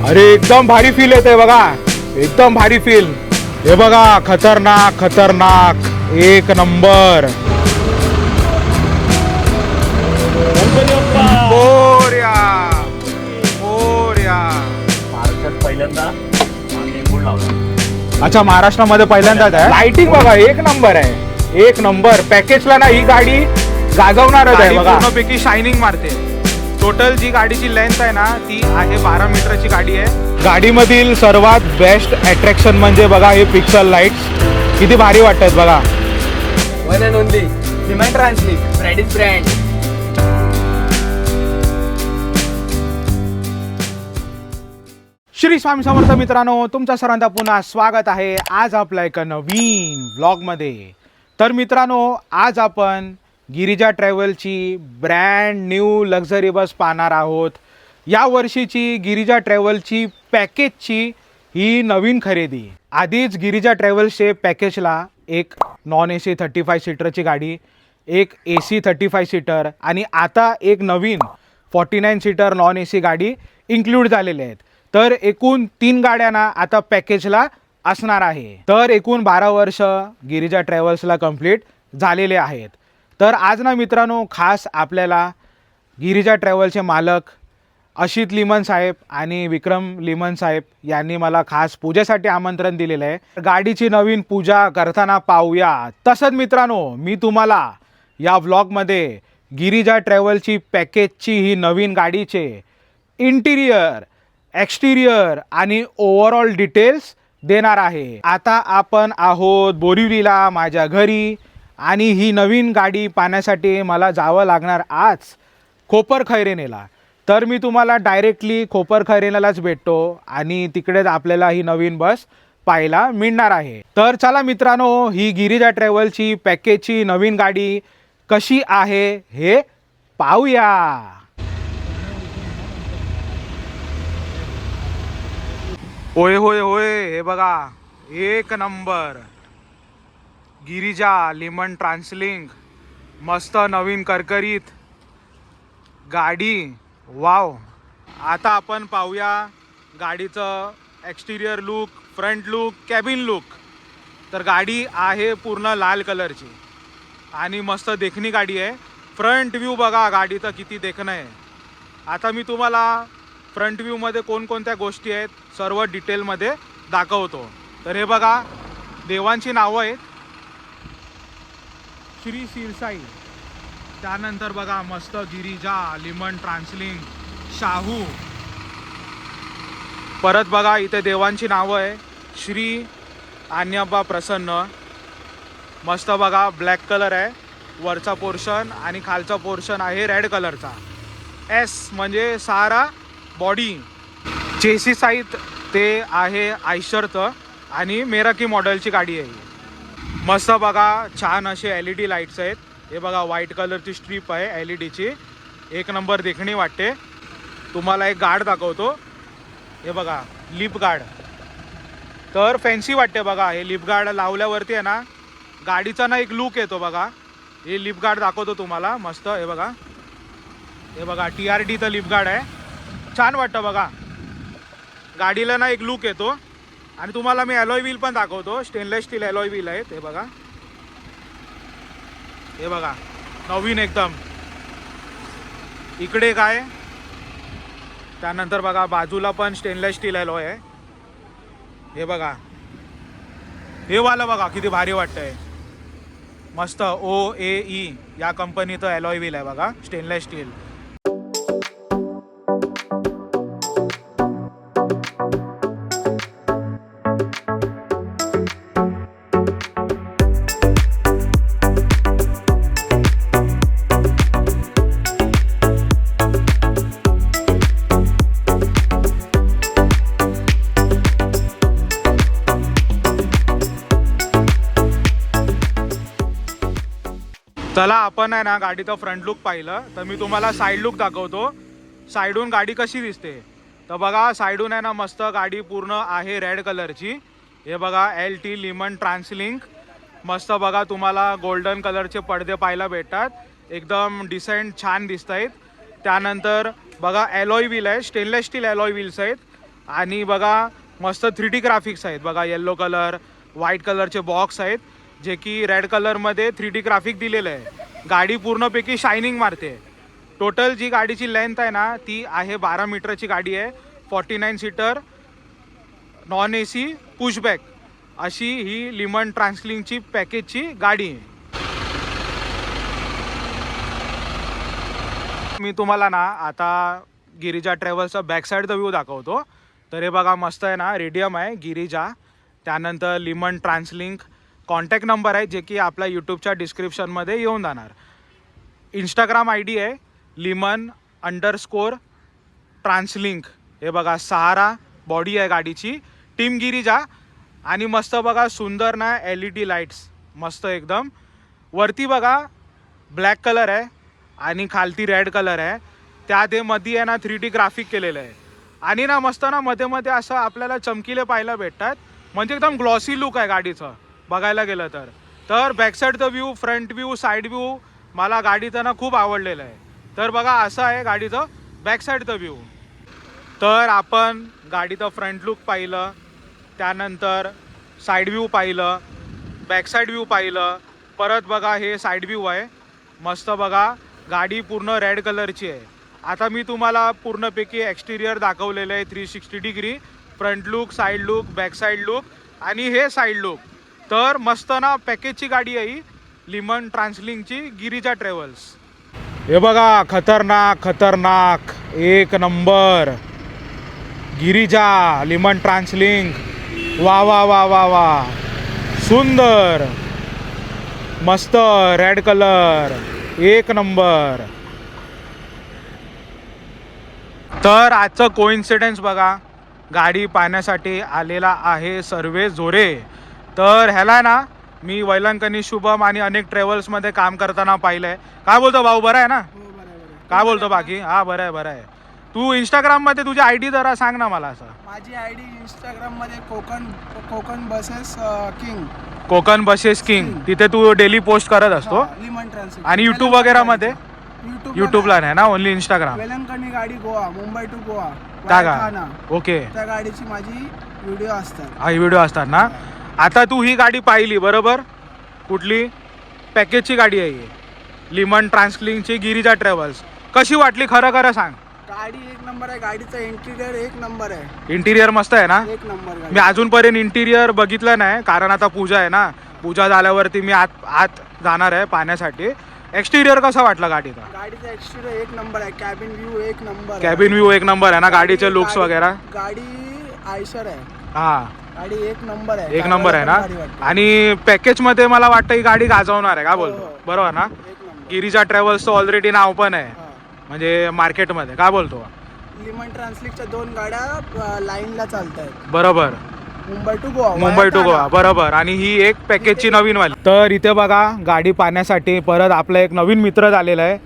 अरे एकदम भारी फील येते बघा, एकदम भारी फील. हे बघा, खतरनाक खतरनाक, एक नंबर. मोरया मोरया. महाराष्ट्रात पहिल्यांदा टेम्पल लावला. अच्छा, महाराष्ट्रामध्ये पहिल्यांदाच आहे. लाइटिंग बघा एक नंबर आहे, एक नंबर. पॅकेजला ना ही गाडी गाजवणारच आहे बघा. पूर्णपैकी शायनिंग मारते. टोटल जी गाडीची लेंथ आहे ना ती आहे 12 मीटरची गाडी आहे. गाडीमधील सर्वात बेस्ट अट्रॅक्शन म्हणजे बघा हे पिक्सल लाईट्स किती भारी वाटतात बघा. One and only Liman Translink brand is brand. Shri Swami Samarth मित्रांनो, तुमच्या सर्वांचं पुन्हा स्वागत आहे आज आपल्या एका नवीन व्लॉगमध्ये. तर मित्रांनो, आज आपण गिरिजा ट्रॅव्हलची ब्रँड न्यू लक्झरी बस पाहणार आहोत. या वर्षीची गिरिजा ट्रॅव्हलची पॅकेजची ही नवीन खरेदी. आधीच गिरिजा ट्रॅव्हल्सचे पॅकेजला एक नॉन ए सी 35 सीटरची गाडी, एक ए सी 35 सीटर आणि आता एक नवीन 49 सीटर नॉन ए सी गाडी इन्क्लूड झालेले आहेत. तर एकूण 3 गाड्यांना आता पॅकेजला असणार आहे. तर एकूण 12 वर्ष गिरिजा ट्रॅव्हल्सला कंप्लीट झालेले आहेत. तर आज ना मित्रांनो, खास आपल्याला गिरिजा ट्रॅव्हलचे मालक अशित लिमन साहेब आणि विक्रम लिमन साहेब यांनी मला खास पूजेसाठी आमंत्रण दिलेलं आहे. गाडीची नवीन पूजा करताना पाहूया. तसंच मित्रांनो, मी तुम्हाला या व्लॉगमध्ये गिरिजा ट्रॅव्हलची पॅकेजची ही नवीन गाडीचे इंटिरियर, एक्सटिरियर आणि ओव्हरऑल डिटेल्स देणार आहे. आता आपण आहोत बोरिवलीला माझ्या घरी आणि ही नवीन गाडी पाहण्यासाठी मला जावं लागणार आज खोपरखैरनेला. तर मी तुम्हाला डायरेक्टली खोपरखैरनेलाच भेटतो आणि तिकडेच आपल्याला ही नवीन बस पाहायला मिळणार आहे. तर चला मित्रांनो, ही गिरिजा ट्रॅव्हलची पॅकेजची नवीन गाडी कशी आहे हे पाहूया. होय होय होय, हे बघा एक नंबर गिरिजा लिमन ट्रान्सलिंक. मस्त नवीन करकरीत गाडी. वाव. आता आपण पाहूया गाडीचं exterior look, front look, cabin look. तर गाडी आहे पूर्ण लाल कलरची आणि मस्त देखणी गाडी आहे. फ्रंट व्ह्यू बघा गाडीचं किती देखणं आहे. आता मी तुम्हाला फ्रंट व्ह्यूमध्ये कोणकोणत्या गोष्टी आहेत सर्व डिटेलमध्ये दाखवतो. तर हे बघा, देवांची नावं आहेत, श्री शिरसाई. त्यानंतर बघा मस्त गिरिजा लिमन ट्रान्सलिंक, शाहू. परत बघा इथे देवांची नावं आहे, श्री आन्याबा प्रसन्न. मस्त बघा ब्लॅक कलर आहे वरचा पोर्शन आणि खालचा पोर्शन आहे रेड कलरचा. एस म्हणजे सारा बॉडी. चेसिस आहेत ते आहे आयशरचं आणि मेराकी मॉडेलची गाडी आहे. मस्त बघा छान असे LED लाईट्स आहेत. हे बघा व्हाईट कलरची स्ट्रीप आहे LED ची, एक नंबर देखणी वाटते. तुम्हाला एक गार्ड दाखवतो. हे बघा लिप गार्ड, तर फॅन्सी वाटते बघा. हे लिप गार्ड लावल्यावरती आहे ना गाडीचा ना एक लुक येतो बघा. हे लिप गार्ड दाखवतो तुम्हाला मस्त. हे बघा, हे बघा TRDचं लिप गार्ड आहे, छान वाटतं बघा. गाडीला ना एक लुक येतो. आणि तुम्हाला मी अलॉय व्हील पण दाखवतो, स्टेनलेस स्टील अलॉय व्हील आहेत. हे बघा, हे बघा नवीन एकदम. इकडे काय, त्यानंतर बघा बाजूला पण स्टेनलेस स्टील अलॉय आहे. हे बघा, हे वाला बघा किती भारी वाटतंय. मस्त OAE या कंपनीचं अलॉय व्हील आहे बघा, स्टेनलेस स्टील. चला आपण आहे ना गाडीचं फ्रंट लुक पाहिलं तर मी तुम्हाला साईड लुक दाखवतो. साईडून गाडी कशी दिसते तर बघा, साईडून आहे ना मस्त गाडी पूर्ण आहे रेड कलरची. हे बघा LT लिमन ट्रान्सलिंक. मस्त बघा तुम्हाला गोल्डन कलरचे पडदे पाहायला भेटतात, एकदम डिसेंट छान दिसत आहेत. त्यानंतर बघा अलॉय व्हील आहे, स्टेनलेस स्टील अलॉय व्हील्स आहेत. आणि बघा मस्त 3D ग्राफिक्स आहेत बघा. येल्लो कलर, व्हाईट कलरचे बॉक्स आहेत जे की रेड कलरमध्ये 3D ग्राफिक दिलेलं आहे. गाडी पूर्णपैकी शायनिंग मारते. टोटल जी गाडीची लेंथ आहे ना ती आहे 12 मीटरची गाडी आहे. 49 सीटर नॉन AC पुशबॅक अशी ही लिमन ट्रान्सलिंगची पॅकेजची गाडी आहे. मी तुम्हाला ना आता गिरिजा ट्रॅव्हल्सचा बॅक साईडचा व्ह्यू दाखवतो. तर हे बघा मस्त आहे ना, रेडियम आहे गिरिजा, त्यानंतर लिमन ट्रान्सलिंक, कॉन्टॅक्ट नंबर आहे जे की आपल्या यूट्यूबच्या डिस्क्रिप्शनमध्ये येऊन जाणार. इंस्टाग्राम ID आहे limon_ट्रान्सलिंक. हे बघा सहारा बॉडी आहे गाडीची, टीम गिरिजा. आणि मस्त बघा सुंदर ना LED लाईट्स मस्त एकदम. वरती बघा ब्लॅक कलर आहे आणि खालती रेड कलर आहे. त्यात हे मध्ये आहे ना 3D ग्राफिक केलेलं आहे. आणि ना मस्त ना मध्ये मध्ये असं आपल्याला चमकीले पाहायला भेटतात. म्हणजे एकदम ग्लॉसी लुक आहे गाडीचं बघायला गेलं तर. तर बॅकसाईडचा view, front view, side view मला गाडीचं ना खूप आवडलेलं आहे. तर बघा असं आहे गाडीचं बॅकसाईडचं व्ह्यू. तर आपण गाडीचं फ्रंट लुक पाहिलं, त्यानंतर साईड व्ह्यू पाहिलं, बॅकसाईड व्ह्यू पाहिलं. परत बघा हे साईड व्ह्यू आहे मस्त बघा. गाडी पूर्ण रेड कलरची आहे. आता मी तुम्हाला पूर्णपैकी एक्सटिरियर दाखवलेलं आहे 360 degree. Front look, side look, backside look आणि हे साईड लुक. तर मस्त ना पॅकेजची गाडी आहे ही लिमन ट्रान्सलिंगची गिरिजा ट्रॅव्हल्स. हे बघा खतरनाक खतरनाक एक नंबर गिरिजा लिमन ट्रान्सलिंग. वा वा वा वा वा, सुंदर मस्त रेड कलर एक नंबर. तर आजचं कोइन्सिडेंस बघा, गाडी पाहण्यासाठी आलेला आहे सर्वे जोरे. तर ह्याला ना मी वैलंकनी शुभम आणि अनेक ट्रॅव्हल्समध्ये काम करताना पाहिलं आहे. काय बोलतो भाऊ, बरं आहे ना? काय बोलतो बाकी? हा बरं आहे बरं आहे. तू इंस्टाग्राममध्ये तुझी ID जरा सांग ना मला. असं माझी ID इंस्टाग्राममध्ये Konkan buses king. Konkan buses king, तिथे तू डेली पोस्ट करत असतो. लिमन ट्रान्सलिंग. आणि यूट्यूब वगैरे मध्ये? यूट्यूबला नाही ना, ओनली इंस्टाग्राम. वेलंकणी गाडी गोवा, मुंबई टू गोवा त्या ठाणा. ओके, त्या गाडीची माझी व्हिडिओ असतात. हा व्हिडिओ असतात ना. आता तू ही गाडी पाहिली बरोबर, कुठली पॅकेजची गाडी आहे ही लिमन ट्रान्सलिंगची गिरिजा ट्रॅव्हल्स. कशी वाटली खरं खरं सांग? गाडी एक नंबर आहे. गाडीचा इंटिरियर एक नंबर आहे. इंटिरियर मस्त आहे ना? एक नंबर गाडी. मी अजूनपर्यंत इंटिरियर बघितलं नाही, कारण आता पूजा आहे ना. पूजा झाल्यावरती मी आत जाणार आहे पाहण्यासाठी. एक्सटिरियर कसा वाटला गाडीचा? गाडीचा एक्सटिरियर एक नंबर आहे. कॅबिन व्ह्यू एक नंबर. कॅबिन व्ह्यू एक नंबर आहे ना. गाडीचे लुक्स वगैरे. गाडी आयशर आहे. हा गाडी एक नंबर आहे. एक नंबर आहे ना. आणि पॅकेज मध्ये मला वाटतं ही गाडी गाजवणार आहे. का बोलतो? बरोबर ना. गिरिजा ट्रॅव्हल्सचं ऑलरेडी नाव पण आहे म्हणजे मार्केटमध्ये. का बोलतो? लिमन ट्रान्सलिंगच्या 2 गाड्या लाईनला चालत आहेत. बरोबर. मुंबई टू गोवा. मुंबई टू गोवा बरोबर. आणि ही एक पॅकेजची नवीन वाली. तर इथे बघा गाडी पाहण्यासाठी परत आपला एक नवीन मित्र झालेला आहे.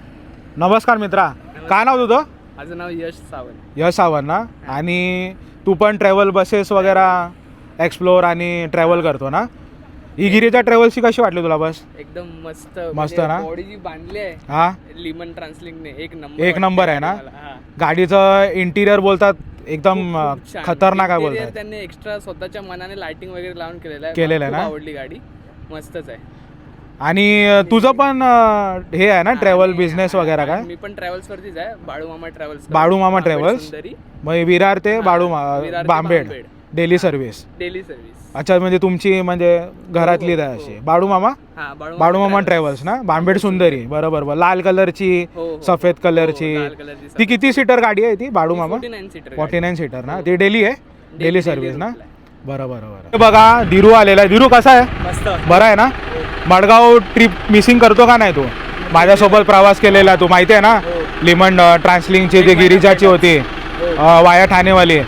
नमस्कार मित्रा, काय नाव तुझं? माझं नाव यश सावंत. यश सावंत ना. आणि तू पण ट्रॅव्हल बसेस वगैरे एक्सप्लोर आणि ट्रॅव्हल करतो ना. ही गिरिजा ट्रॅव्हल्सची कशी वाटली तुला बस? एकदम मस्त मस्त ना. बॉडी जी बांधली आहे हा लिमन ट्रान्सलिंगने एक नंबर. एक नंबर आहे ना. गाडीचं इंटिरियर बोलतात एकदम खतरनाक आहे बोलतात. त्यांनी एक्स्ट्रा स्वतःच्या मनाने लाइटिंग वगैरे लावून केलेलं आहे ना. आवडली गाडी, मस्तच आहे. आणि तुझं पण हे आहे ना ट्रॅव्हल बिझनेस वगैरे काय? मी पण ट्रॅव्हल्स वरतीच आहे. बाळूमामा ट्रॅव्हल्स. बाळूमामा ट्रॅव्हल्स. मग विरार ते बांबेड डेली सर्व्हिस. Daily service. अच्छा, म्हणजे तुमची म्हणजे घरातली आहे अशी बाळूमामा. बाळूमामा ट्रॅव्हल्स ना. बांबेड सुंदरी बरोबर. लाल कलरची, सफेद कलरची. ती किती सीटर गाडी आहे ती बाळूमामा? 49 सीटर ना. ती डेली आहे, डेली सर्व्हिस ना. बरोबर. बघा धीरू आलेला आहे. धीरू कसा आहे? मस्त. बरा आहे ना. मडगाव ट्रिप मिसिंग करतो का नाही तू? माझ्यासोबत प्रवास केलेला तू माहिती आहे ना. लिमन ट्रान्सलिंगची जी गिरिजाची होती वाया ठाणेवाली,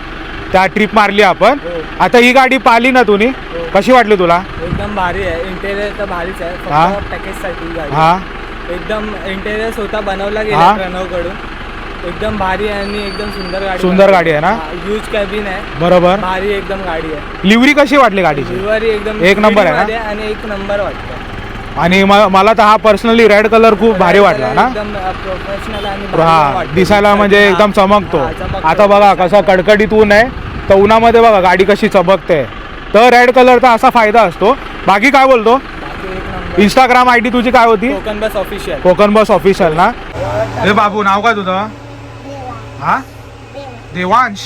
त्या ट्रिप मारली आपण. आता ही गाडी पाहिली ना तुम्ही, कशी वाटली तुला? एकदम भारी आहे. इंटेरियर तर भारीच आहे. हा. फक्त पॅकेजसाठी गाडी. हा एकदम इंटेरियर स्वतः बनवला गेला प्रणवकडून. एकदम भारी आहे आणि एकदम सुंदर गाडी आहे ना. ह्यूज कॅबिन आहे. बरोबर. भारी एकदम गाडी आहे. लिव्हरी कशी वाटली गाडीची? लिव्हरी एकदम एक नंबर आहे ना. आणि एक नंबर वाटतं. आणि मला तर हा पर्सनली रेड कलर खूप भारी वाटला ना. एकदम प्रोफेशनल आणि हा, दिसायला म्हणजे एकदम चमकतो. आता बघा कसा कडकडीत ऊन आहे तर उन्हामध्ये बघा गाडी कशी चमकते. तर रेड कलरचा असा फायदा असतो. बाकी काय बोलतो? बाकी एक नंबर. इंस्टाग्राम आय डी तुझी काय होती? कोकण बस ऑफिशियल. कोकण बस ऑफिशियल ना. हे बाबू नाव काय तुझं? हा देवांश.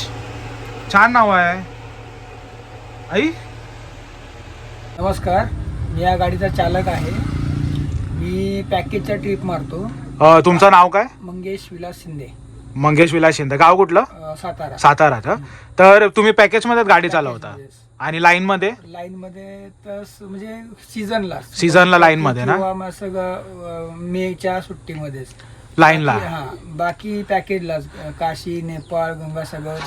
छान नाव आहे. आई नमस्कार, मी या गाडीचा चालक आहे. मी पॅकेजच्या ट्रिप मारतो. तुमचं नाव काय? मंगेश विलास शिंदे, मंगेश विलास शिंदे. गाव कुठलं? सातारा. सातारा. तर तुम्ही पॅकेज मध्ये गाडी चालवता आणि लाईन मध्ये? लाईन मध्ये तर म्हणजे सीझनला लाईन मध्ये ना? किंवा मग सगळं मेच्या सुट्टीमध्येच लाईनला. हा. बाकी पॅकेजला काशी, नेपाळ, गंगा सगळं.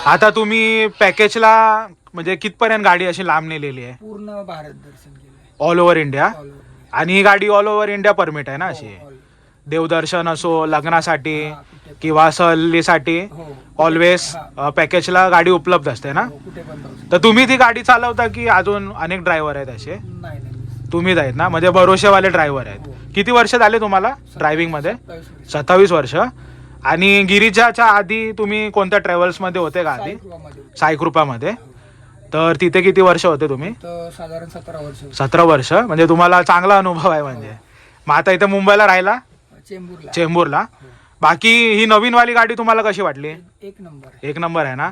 आता तुम्ही पॅकेजला म्हणजे कितपर्यंत गाडी अशी लांब नेलेली आहे? पूर्ण भारत दर्शन केलंय. All over India. All over. आणि ही गाडी ऑल ओव्हर इंडिया परमिट आहे ना अशी? हो, all. देवदर्शन असो, लग्नासाठी हा, कुठे किंवा सहलीसाठी हो. ऑलवेज पॅकेजला गाडी उपलब्ध असते ना? हो, कुठे पण जाऊ शकतो. तर तुम्ही ती गाडी चालवता की अजून अनेक ड्रायव्हर आहेत असे? नाही नाही. तुम्हीच आहेत ना, म्हणजे भरोसेवाले ड्रायव्हर आहेत. हो. किती वर्ष झाले तुम्हाला ड्रायव्हिंग मध्ये? 27 वर्ष. आणि गिरिजाच्या आधी तुम्ही कोणत्या ट्रॅव्हल्स मध्ये होते का आधी? साईकृपामध्ये. साईकृपामध्ये. तर तिथे किती वर्ष होते तुम्ही? तर साधारण 17 वर्ष. 17 वर्ष. म्हणजे तुम्हाला चांगला अनुभव आहे म्हणजे. मग आता इथे मुंबईला राहिला? चेंबूरला. बाकी ही नवीन वाली गाडी तुम्हाला कशी वाटली? एक नंबर. एक नंबर आहे ना.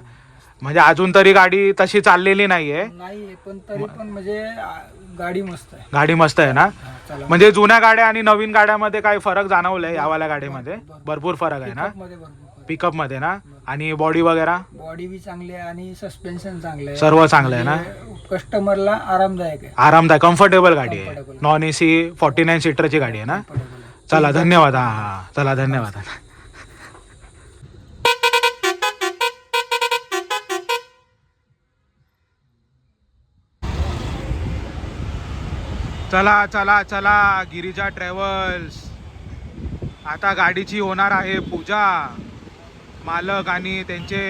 म्हणजे अजून तरी गाडी तशी चाललेली नाहीये. नाहीये पण तरी पण म्हणजे गाडी मस्त आहे. गाडी मस्त आहे ना. हा, चला. म्हणजे जुन्या गाड्या आणि नवीन गाड्यामध्ये काय फरक जाणवलाय यावाल्या गाडीमध्ये? भरपूर फरक आहे ना मध्ये भरपूर पिकअप मध्ये ना. आणि बॉडी वगैरे बॉडी बी चांगली आहे आणि सस्पेन्शन चांगलं आहे. सर्व चांगलं आहे ना. कस्टमरला आरामदायक आहे. आरामदायक कम्फर्टेबल गाडी आहे. Comfortable. नॉन एसी 49 सीटरची गाडी आहे ना. Comfortable आहे. चला धन्यवाद. हा हा चला धन्यवाद. चला चला चला गिरिजा ट्रॅव्हल्स. आता गाडीची होणार आहे पूजा. मालक आणि त्यांचे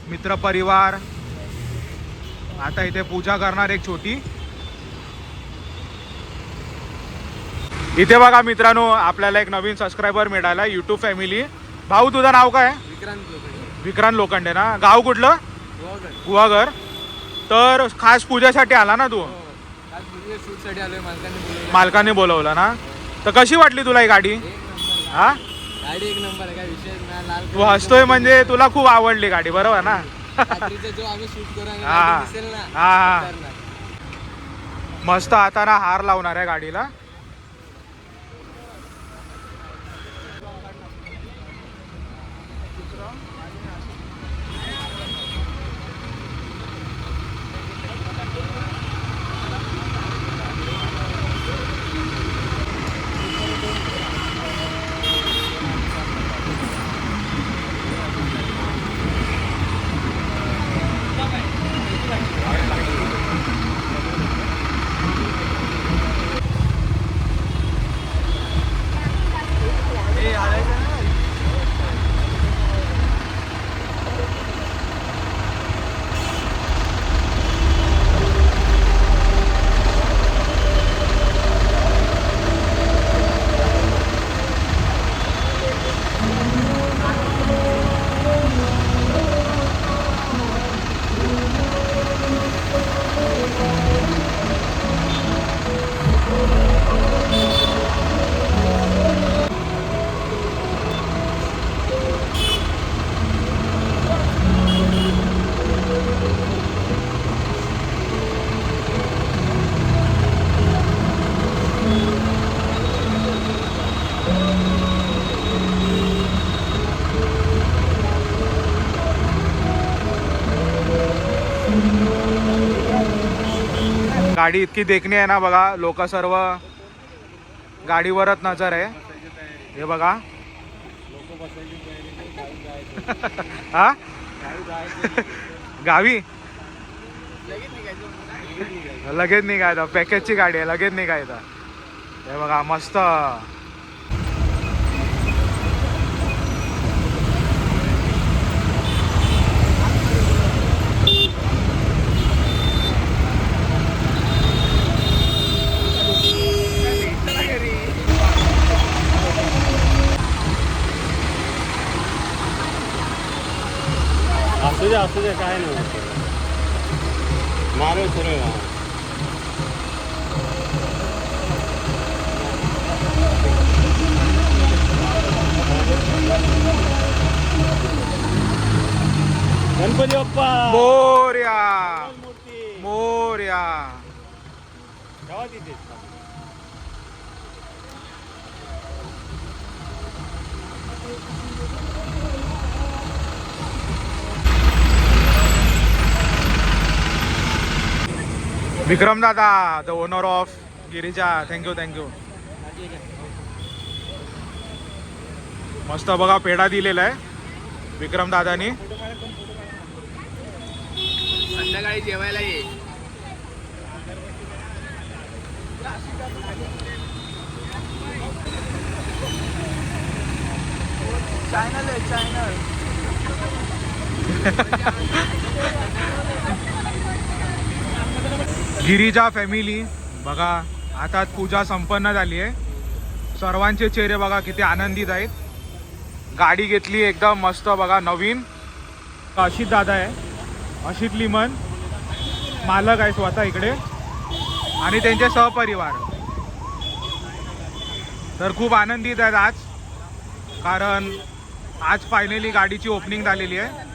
मित्रपरिवार आता इथे पूजा करणार एक छोटी. इथे बघा मित्रांनो, आपल्याला एक नवीन सबस्क्रायबर मिळाला यूट्यूब फॅमिली. भाऊ तुझं नाव काय? विक्रांत लोखंडे ना. गाव कुठलं? गुहागर. तर खास पूजेसाठी आला ना तू? मालकाने बोलवलं ना. तर कशी वाटली तुला ही गाडी? हा गाडी एक नंबर आहे, काय विषय नाही. तू हसतोय म्हणजे तुला खूप आवडली गाडी, बरोबर ना? जो आम्ही शूट करू आणि हा. गाडी दिसेल ना, हा. करणार. मस्त आता ना हार लावणार आहे गाडीला. गाडी इतकी देखणी आहे ना बघा. लोक सर्व गाडीवरच नजर आहे. हे बघा. हा गावी लगेच निघायचं. पॅकेजची गाडी आहे, लगेच निघायचं. हे बघा मस्त. असू द्या. असू दे काय नाही नारळ सुरू आहे. गणपती बाप्पा मोरया मूर्ती मोरया. ठेवा तिथे. विक्रम दादा, the owner of Girija, thank you thank you. मस्त बघा पेढा दिलेला आहे विक्रम दादानी. संध्याकाळी जेवायला ये. चॅनल आहे चॅनल. गिरिजा फॅमिली बघा, आता पूजा संपन्न झाली आहे. सर्वांचे चेहरे बघा किती आनंदित आहेत. गाडी घेतली एकदम मस्त बघा नवीन. अशित दादा आहे, अशित लिमन मालक आहे स्वतः इकडे, आणि त्यांचे सहपरिवार. तर खूप आनंदित आहेत आज, कारण आज फायनली गाडीची ओपनिंग झालेली आहे.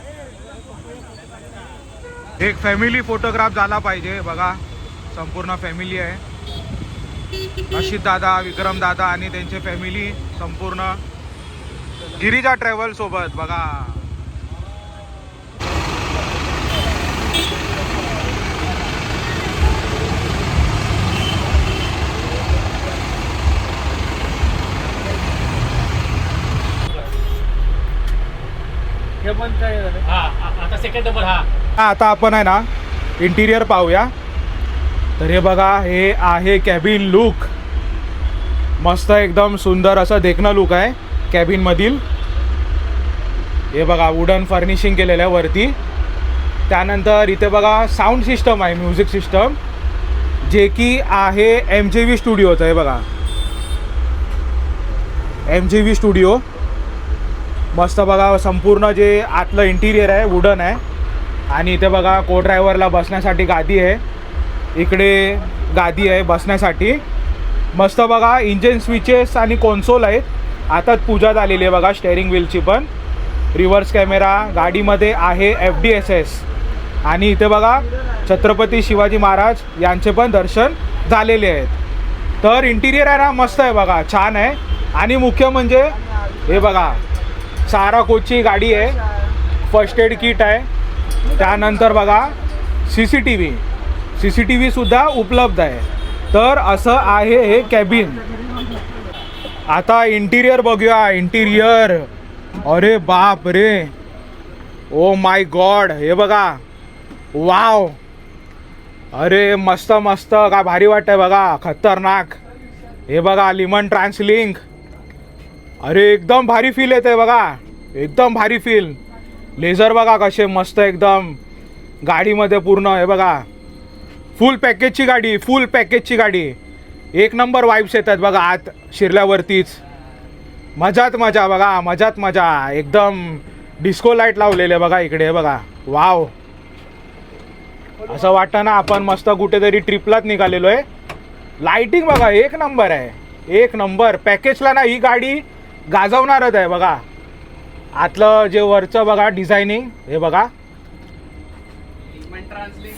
एक फॅमिली फोटोग्राफ झाला पाहिजे बघा. संपूर्ण फॅमिली आहे, अशित दादा, विक्रम दादा आणि त्यांचे फॅमिली संपूर्ण गिरिजा ट्रॅव्हल सोबत बघा. हे पण काय झालं? आता सेकंड नंबर हा. आता आपण आहे ना इंटिरियर पाहूया. तर हे बघा, हे आहे कॅबिन लुक. मस्त एकदम सुंदर असं देखणं लुक आहे कॅबिन मधील. हे बघा वुडन फर्निशिंग केलेलं आहे वरती. त्यानंतर इथे बघा साऊंड सिस्टम आहे, म्युझिक सिस्टम, जे की आहे MJV स्टुडिओचं. हे बघा MJV स्टुडिओ. मस्त बघा, संपूर्ण जे आतलं इंटिरियर आहे वुडन आहे. आणि इथे बघा को ड्रायव्हरला बसण्यासाठी गादी आहे, इकडे गादी आहे बसण्यासाठी. मस्त बघा इंजिन स्विचेस आणि कॉन्सोल आहेत. आता पूजा झालेली आहे बघा स्टेअरिंग व्हीलची पण. रिव्हर्स कॅमेरा गाडीमध्ये आहे, FDSS. आणि इथे बघा छत्रपती शिवाजी महाराज यांचे पण दर्शन झालेले आहेत. तर इंटिरियर आहे ना मस्त आहे बघा, छान आहे. आणि मुख्य म्हणजे हे बघा सारा कोचची गाडी आहे, फर्स्ट एड किट आहे. त्यानंतर बघा CCTV सुद्धा उपलब्ध आहे. तर असं आहे हे कॅबिन. आता इंटिरियर बघूया. इंटिरियर अरे बाप रे, ओ माय गॉड. हे बघा वाव, अरे मस्त मस्त, काय भारी वाटतंय बघा, खतरनाक. हे बघा लिमन ट्रान्सलिंक, अरे एकदम भारी फील येते बघा, एकदम भारी फील. लेझर बघा कसे मस्त एकदम गाडीमध्ये पूर्ण. हे बघा फुल पॅकेजची गाडी, फुल पॅकेजची गाडी. एक नंबर वाईब्स येतात बघा आत शिरल्यावरतीच. मजात मजा बघा, मजात मजा. एकदम डिस्को लाईट लावलेले बघा इकडे. बघा वाव, असं वाटतं ना आपण मस्त कुठेतरी ट्रिपलाच निघालेलो आहे. लाईटिंग बघा एक नंबर आहे, एक नंबर. पॅकेजला ना ही गाडी गाजवणारच आहे बघा. आतलं जे वरचं बघा डिझायनिंग, हे बघा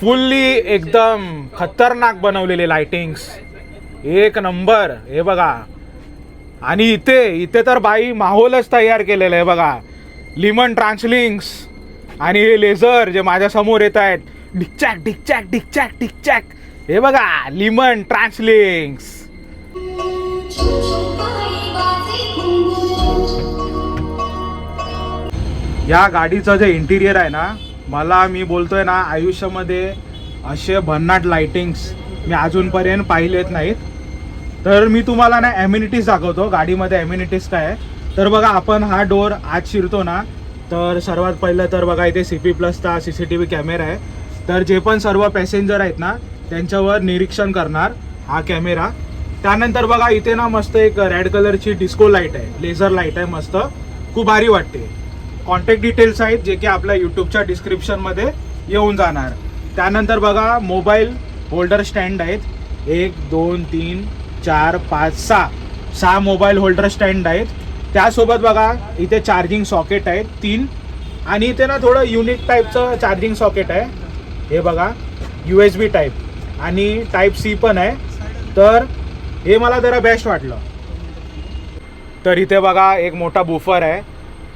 फुल्ली एकदम खतरनाक बनवलेले लाइटिंग्स, एक नंबर. हे बघा, आणि इथे तर बाई माहोलच तयार केलेलं आहे बघा. लिमन ट्रान्सलिंक्स आणि हे लेझर जे माझ्या समोर येत आहेत, डिकचॅक डिकचॅक डिकचॅक डिकचॅक. हे बघा लिमन ट्रान्सलिंक्स. या गाडीचं जे इंटिरियर आहे ना, मी बोलतोय ना, आयुष्यामध्ये असे भन्नाट लाइटिंग्स मी अजूनपर्यंत पाहिलेत नाहीत. तर मी तुम्हाला ना ॲम्युनिटीज दाखवतो गाडीमध्ये. ॲम्युनिटीज काय आहे तर बघा, आपण हा डोर आत शिरतो ना, तर सर्वात पहिलं तर बघा इथे CP+चा CCTV कॅमेरा आहे. तर जे पण सर्व पॅसेंजर आहेत ना त्यांच्यावर निरीक्षण करणार हा कॅमेरा. त्यानंतर बघा इथे ना मस्त एक रेड कलरची डिस्को लाईट आहे, लेझर लाईट आहे, मस्त खूप भारी वाटते. कॉन्टॅक्ट डिटेल्स आहेत जे की आपल्या यूट्यूबच्या डिस्क्रिप्शनमध्ये येऊन जाणार. त्यानंतर बघा मोबाईल होल्डर स्टँड आहेत. 1 2 3 4 5 6 मोबाईल होल्डर स्टँड आहेत. त्यासोबत बघा इथे चार्जिंग सॉकेट आहेत 3 आणि इथे ना थोडं युनिक टाईपचं चार्जिंग सॉकेट आहे. हे बघा USB टाईप आणि Type-C पण आहे. तर हे मला जरा बेस्ट वाटलं. तर इथे बघा एक मोठा बुफर आहे.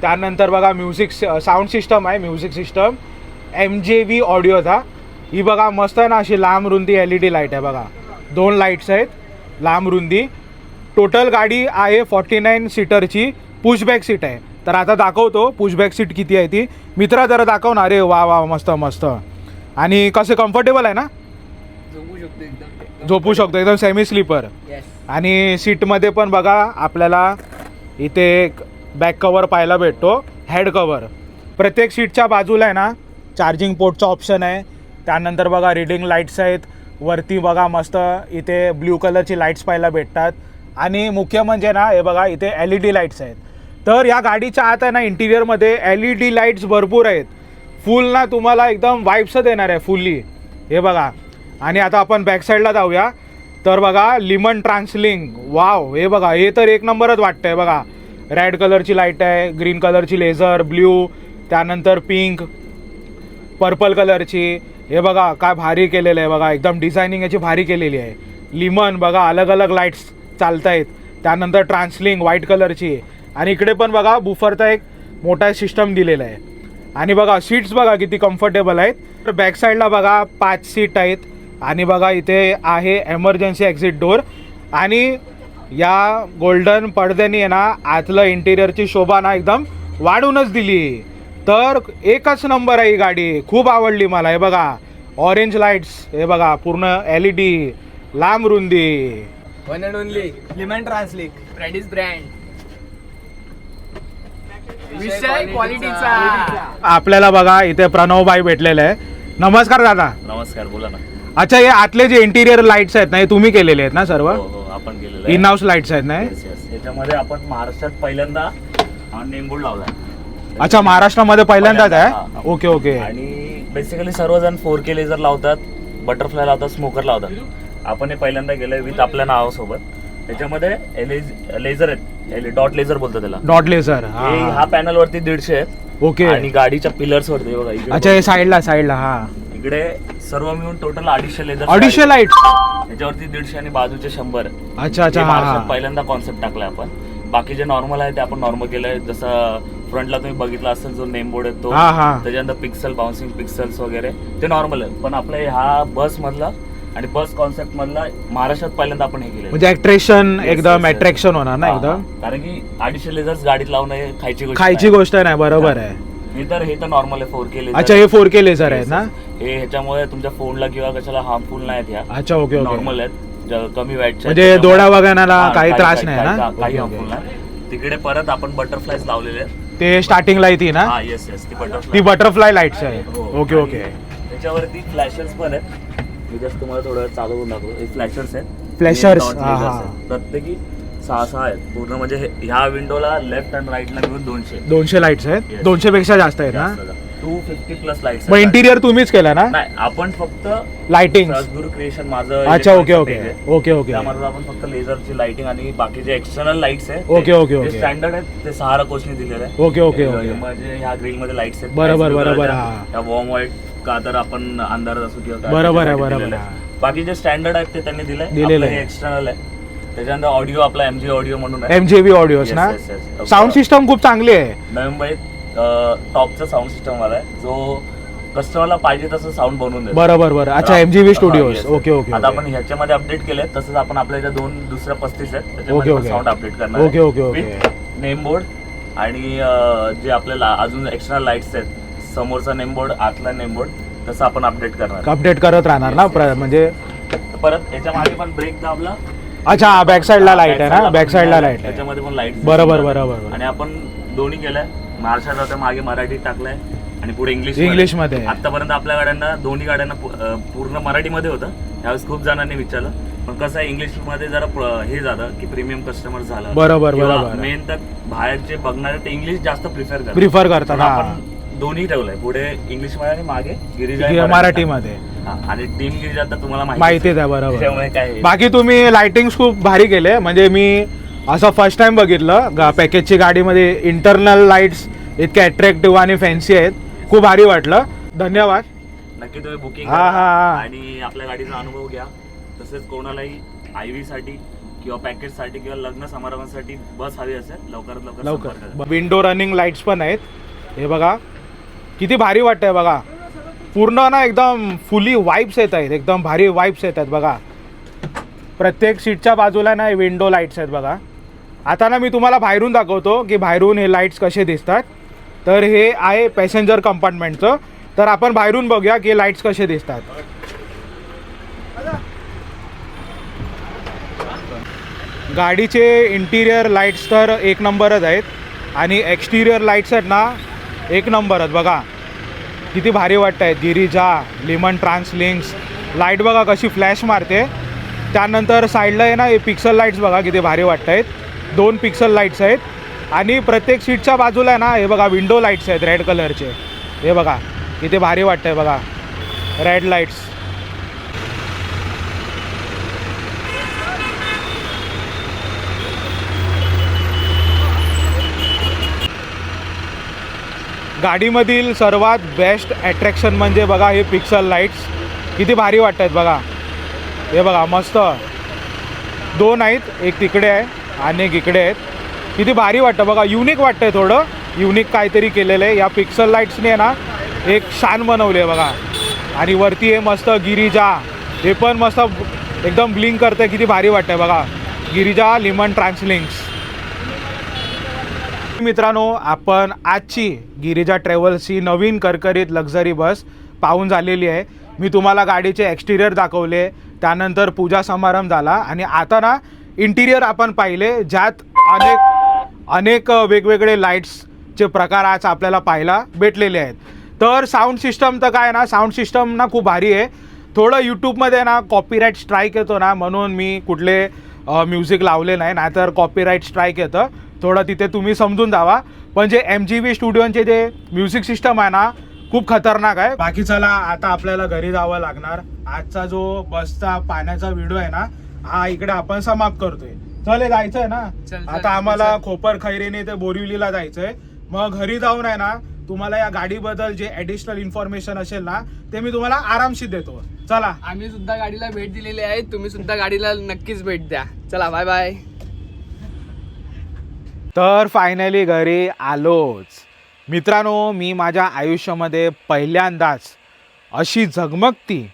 त्यानंतर बघा म्युझिक साऊंड सिस्टम आहे. Music system MJV ऑडिओचा. ही बघा मस्त आहे ना अशी लांब रुंदी LED लाईट आहे बघा. 2 लाईट्स आहेत लांब रुंदी. टोटल गाडी आहे 49 सीटरची. पुशबॅक सीट आहे. तर आता दाखवतो पुशबॅक सीट किती आहे ती. मित्रा जरा दाखव ना. अरे वा वा मस्त मस्त. आणि कसं कम्फर्टेबल आहे ना. झोपू शकतो एकदम सेमी स्लीपर. आणि सीटमध्ये पण बघा आपल्याला इथे एक बॅक कवर पाहायला भेटतो. हेड कवर प्रत्येक सीटच्या बाजूला आहे ना. चार्जिंग पोर्टचा ऑप्शन आहे. त्यानंतर बघा रीडिंग लाईट्स आहेत. वरती बघा मस्त इथे ब्ल्यू कलरची लाईट्स पाहायला भेटतात. आणि मुख्य म्हणजे ना हे बघा इथे LED लाईट्स आहेत. तर या गाडीच्या आत आहे ना इंटिरियरमध्ये LED लाईट्स भरपूर आहेत. फुल ना तुम्हाला एकदम वाईब्स देणार आहे फुल्ली. हे बघा. आणि आता आपण बॅक साईडला जाऊया. तर बघा लिमन ट्रान्सलिंग. वाव हे बघा हे तर एक नंबरच वाटतंय बघा. रेड कलरची लाईट आहे. ग्रीन कलरची लेझर ब्ल्यू त्यानंतर पिंक पर्पल कलरची. हे बघा काय भारी केलेलं आहे बघा. एकदम डिझायनिंग याची भारी केलेली आहे. लिमन बघा अलग अलग लाईट्स चालत आहेत. त्यानंतर ट्रान्सलिंग व्हाईट कलरची. आणि इकडे पण बघा बुफरचा एक मोठा सिस्टम दिलेला आहे. आणि बघा सीट्स बघा किती कम्फर्टेबल आहेत. तर बॅक साईडला बघा 5 सीट आहेत. आणि बघा इथे आहे एमर्जन्सी एक्झिट डोर. आणि या गोल्डन पडद्याने आहे ना आतलं इंटिरियरची शोभा ना एकदम वाढवूनच दिली. तर एकच नंबर आहे ही गाडी. खूप आवडली मला. हे बघा ऑरेंज लाईट्स. हे बघा पूर्ण LED लांब रुंदी. One and only Liman Translink. Freddy's brand. विषय क्वालिटीचा. आपल्याला बघा इथे प्रणव भाई भेटलेले आहे. नमस्कार दादा. नमस्कार बोला ना. अच्छा हे आतले जे इंटिरियर लाईट्स आहेत ना हे तुम्ही केलेले आहेत ना सर्व. हो आपण केलेलं इन हाऊस लाईट्स आहेत ना. याच्यामध्ये आपण महाराष्ट्रात पहिल्यांदा हा नेमबोर्ड लावलाय. अच्छा महाराष्ट्रामध्ये पहिल्यांदाच आहे. हा. Okay okay. आणि बेसिकली सर्वजण 4K लेझर लावतात. बटरफ्लाय लावतात. स्मोकर लावतात. आपण हे पहिल्यांदा केलंय विथ आपल्या नावासोबत. त्याच्यामध्ये लेझर आहेत. डॉट लेझर बोलतात त्याला. Dot laser. हा पॅनल वरती 150 आहेत. ओके. आणि गाडीच्या पिलर्स वरती बघा इकडे अच्छा हे साईडला हा इकडे सर्व मिळून टोटल 250 लेझर. 250 लाईट. त्याच्यावरती 150 आणि बाजूचे 100. अच्छा अच्छा. महाराष्ट्रात पहिल्यांदा कॉन्सेप्ट टाकलाय आपण. बाकीचे नॉर्मल आहे ते आपण नॉर्मल केलंय. जसं फ्रंटला तुम्ही बघितला असेल जो नेम बोर्ड आहे तो. त्याच्यानंतर पिक्सल बाउन्सिंग पिक्सल्स वगैरे ते नॉर्मल आहे. पण आपलं हा बस मधला आणि बस कॉन्सेप्ट मधला महाराष्ट्रात पहिल्यांदा आपण हे केलं. म्हणजे अट्रॅक्शन एकदम अट्रॅक्शन होणार ना एकदम. कारण की 250 लेझर्स गाडीत लावणं हे खायची गोष्ट नाही. बरोबर आहे. हे तर नॉर्मल आहे 4K लेझर. अच्छा हे 4K लेझर आहेत ना. हे ह्याच्यामुळे तुमच्या फोनला किंवा कशाला हार्मफुल नाही आहेत. ह्या अच्छा ओके ओके. नॉर्मल आहेत. कमी वॅटचे म्हणजे डोळा वगैरेला काही त्रास नाही ना. काही हार्मफुल नाही. तिकडे परत आपण बटरफ्लायज लावलेले आहेत. ते स्टार्टिंगला येते ना. हा येस ती बटरफ्लाय लाईट्स आहे. Okay okay. त्याच्यावरती फ्लॅशर्स पण आहेत. मी जस्ट तुम्हाला थोडं चालवून दाखवतो. हे फ्लॅशर्स आहेत. फ्लॅशर्स प्रत्येकी 6 आहेत पूर्ण. म्हणजे ह्या विंडोला लेफ्ट अँड राईटला मिळून 200 लाईट्स आहेत. 200 पेक्षा जास्त आहेत ना. 250+ लाईट्स. मग इंटिरियर तुम्हीच केला ना. नाही आपण फक्त लाइटिंग. सद्गुरू क्रिएशन माझं. अच्छा ओके ओके ओके ओके. त्यामध्ये आपण फक्त लेझरची लाइटिंग आणि बाकीचे एक्सटर्नल लाईट्स आहेत. Okay okay okay. स्टँडर्ड आहेत. ते सहारा कोचने दिलेलं आहे. Okay okay okay. म्हणजे ह्या ग्रिल मध्ये लाईट्स आहेत. बरोबर बरोबर. त्या वॉर्म व्हाईट का तर आपण अंधारात असू किंवा बरोबर आहे बरोबर. बाकी जे स्टँडर्ड आहेत ते त्यांनी दिलेलं आहे. एक्सटर्नल आहे. त्याच्यानंतर ऑडिओ आपला MG ऑडिओ म्हणून आहे. MJV ऑडिओज ना. साऊंड सिस्टम खूप चांगली आहे. नवी मुंबईत टॉपचा साऊंड सिस्टम वाला आहे जो कस्टमरला पाहिजे तसं साऊंड बनवून देतो. बरोबर बरोबर. अच्छा MJV स्टुडिओज. Okay okay. आता आपण ह्याच्यामध्ये अपडेट केले. तसंच आपण आपल्या ज्या 2 दुसऱ्या 35 आहेत त्याच्यामध्ये साऊंड अपडेट करणार. Okay okay okay. Name board आणि जे आपल्याला अजून एक्स्ट्रा लाईट्स आहेत. समोरचा नेम बोर्ड आतला नेम बोर्ड तसं आपण अपडेट करणार. अपडेट करत राहणार ना म्हणजे. परत याच्या मागे पण ब्रेक दाबला. अच्छा बॅक साईडला लाईट आहे ना. बॅक साईडला लाईट आहे. त्याच्यामध्ये पण लाईट. बरोबर बरोबर. आणि आपण दोन्ही केलंय. महाराष्ट्रात मागे मराठीत टाकलंय आणि पुढे इंग्लिशमध्ये. आतापर्यंत आपल्या गाड्यांना दोन्ही गाड्यांना पूर्ण मराठीमध्ये होतं. यावेळेस खूप जणांनी विचारलं पण कसं आहे इंग्लिश मध्ये जरा हे झालं की प्रीमियम कस्टमर झालं. बरोबर, बरोबर. मेन तर बाहेर जे बघणारे ते इंग्लिश जास्त प्रिफर करतात. पण आपण दोन्ही ठेवलंय, पुढे इंग्लिश मध्ये आणि मागे गिरिजा मराठीमध्ये. आणि टीम गिरिजा तर तुम्हाला माहितीच आहे. बरोबर. त्यामुळे काय बाकी तुम्ही लाइटिंग खूप भारी केले, म्हणजे मी असं फर्स्ट टाइम बघितलं पॅकेजची गाडीमध्ये इंटरनल लाईट्स इतके अट्रॅक्टिव्ह आणि फॅन्सी आहेत. खूप भारी वाटलं. धन्यवाद. नक्की तुम्ही बुकिंग हा. आणि आपल्या गाडीचा अनुभव घ्या. तसेच कोणालाही IV साठी किंवा पॅकेज साठी किंवा लग्न समारंभासाठी बस हवी असेल लवकरात लवकर. विंडो रनिंग लाईट्स पण आहेत. हे बघा किती भारी वाटतंय बघा. पूर्ण ना एकदम फुली वाईब्स येत आहेत. एकदम भारी वाईब्स येत आहेत बघा. प्रत्येक सीटच्या बाजूला ना विंडो लाईट्स आहेत बघा. आता ना मी तुम्हाला बाहेरून दाखवतो की बाहेरून हे लाईट्स कसे दिसतात. तर हे आहे पॅसेंजर कंपार्टमेंटचं. तर आपण बाहेरून बघूया की लाईट्स कसे दिसतात. गाडीचे इंटिरियर लाईट्स तर एक नंबरच आहेत आणि एक्सटिरियर लाईट्स आहेत ना एक नंबर आहेत बघा. किती भारी वाटत आहेत. गिरिजा लिमन ट्रान्सलिंक्स लाईट बघा कशी फ्लॅश मारते. त्यानंतर साईडला आहे ना हे पिक्सल लाईट्स बघा किती भारी वाटत आहेत. 2 पिक्सल लाईट्स आहेत आणि प्रत्येक सीटच्या बाजूला आहे ना हे बघा विंडो लाईट्स आहेत रेड कलरचे. हे बघा किती भारी वाटत आहे बघा रेड लाईट्स. गाडीमधील सर्वात बेस्ट अट्रॅक्शन म्हणजे बघा हे पिक्सल लाईट्स किती भारी वाटत आहेत बघा. हे बघा मस्त 2 आहेत, एक तिकडे आहे आणि एक इकडे आहेत. किती भारी वाटतं बघा. युनिक वाटतं आहे, थोडं युनिक काहीतरी केलेलं आहे. या पिक्सल लाईट्सने ना एक शान बनवले बघा. आणि वरती हे मस्त गिरिजा हे पण मस्त एकदम ब्लिंक करतं. किती भारी वाटतं आहे बघा गिरिजा लिमन ट्रान्सलिंक्स. मित्रांनो आपण आजची गिरिजा ट्रॅव्हल्सची नवीन करकरीत लक्झरी बस पाहून झालेली आहे. मी तुम्हाला गाडीचे एक्सटिरियर दाखवले, त्यानंतर पूजा समारंभ झाला आणि आता ना इंटिरियर आपण पाहिले ज्यात अनेक वेगवेगळे लाईट्सचे प्रकार आज आपल्याला पाहायला भेटलेले आहेत. तर साऊंड सिस्टम तर काय ना साऊंड सिस्टम ना खूप भारी आहे. थोडं यूट्यूबमध्ये ना कॉपीराईट स्ट्राईक येतो ना म्हणून मी कुठले म्युझिक लावले नाही, नाहीतर कॉपीराईट स्ट्राईक येतं. थोडं तिथे तुम्ही समजून जावा. पण जे MGV स्टुडिओचे जे म्युझिक सिस्टम आहे ना खूप खतरनाक आहे. बाकी चला आता आपल्याला घरी जावं लागणार. आजचा जो बसचा पाण्याचा व्हिडिओ आहे ना हा इकडे आपण समाप्त करतोय. चले जायचं आहे ना आता आम्हाला खोपर खैरेने ते बोरिवलीला जायचंय. मग घरी जाऊन आहे ना तुम्हाला या गाडीबद्दल जे ॲडिशनल इन्फॉर्मेशन असेल ना ते मी तुम्हाला आरामशीर देतो. चला. आम्ही सुद्धा गाडीला भेट दिलेली आहे, तुम्ही सुद्धा गाडीला नक्कीच भेट द्या. चला बाय बाय. तर फायनली घरी आलोच. मित्रांनो मी माझ्या आयुष्यामध्ये पहिल्यांदाच अशी झगमगती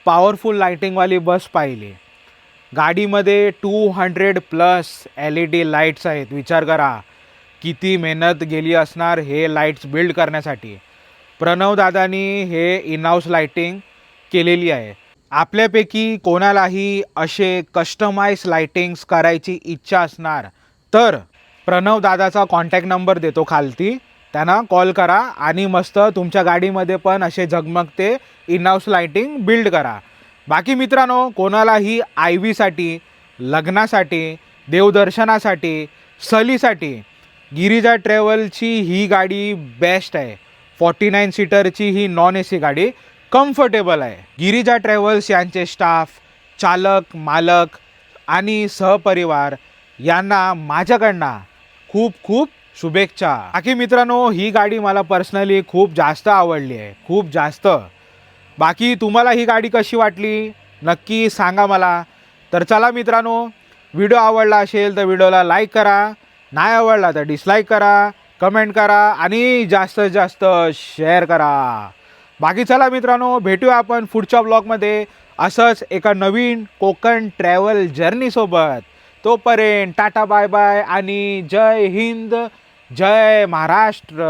पॉवरफुल लाइटिंगवाली बस पाहिली. गाडीमध्ये 200+ LED लाईट्स आहेत. विचार करा किती मेहनत गेली असणार हे लाईट्स बिल्ड करण्यासाठी. प्रणव दादानी हे इन हाऊस लाइटिंग केलेली आहे. आपल्यापैकी कोणालाही असे कस्टमाइज लाइटिंग्स करायची इच्छा असणार तर प्रणव दादाचा कॉन्टॅक्ट नंबर देतो खालती, त्यांना कॉल करा आणि मस्त तुमच्या गाडीमध्ये पण असे झगमगते इन हाऊस लाइटिंग बिल्ड करा. बाकी मित्रांनो कोणालाही IV-साठी, लग्नासाठी, देवदर्शनासाठी, सहलीसाठी गिरिजा ट्रॅव्हलची ही गाडी बेस्ट आहे. 49 सीटरची ही नॉन AC गाडी कम्फर्टेबल आहे. गिरिजा ट्रॅव्हल्स यांचे स्टाफ, चालक, मालक आणि सहपरिवार यांना माझ्याकडनं खूप खूप शुभेच्छा. बाकी मित्रांनो ही गाडी मला पर्सनली खूप जास्त आवडली आहे, खूप जास्त. बाकी तुम्हाला ही गाडी कशी वाटली नक्की सांगा मला. तर चला मित्रांनो व्हिडिओ आवडला असेल तर व्हिडिओला लाईक करा, नाही आवडला तर डिसलाईक करा, कमेंट करा आणि जास्तीत जास्त शेअर करा. बाकी चला मित्रांनो भेटूया आपण पुढच्या ब्लॉगमध्ये असंच एका नवीन कोकण ट्रॅव्हल जर्नीसोबत. तोपर्यंत टाटा बाय बाय आणि जय हिंद, जय महाराष्ट्र.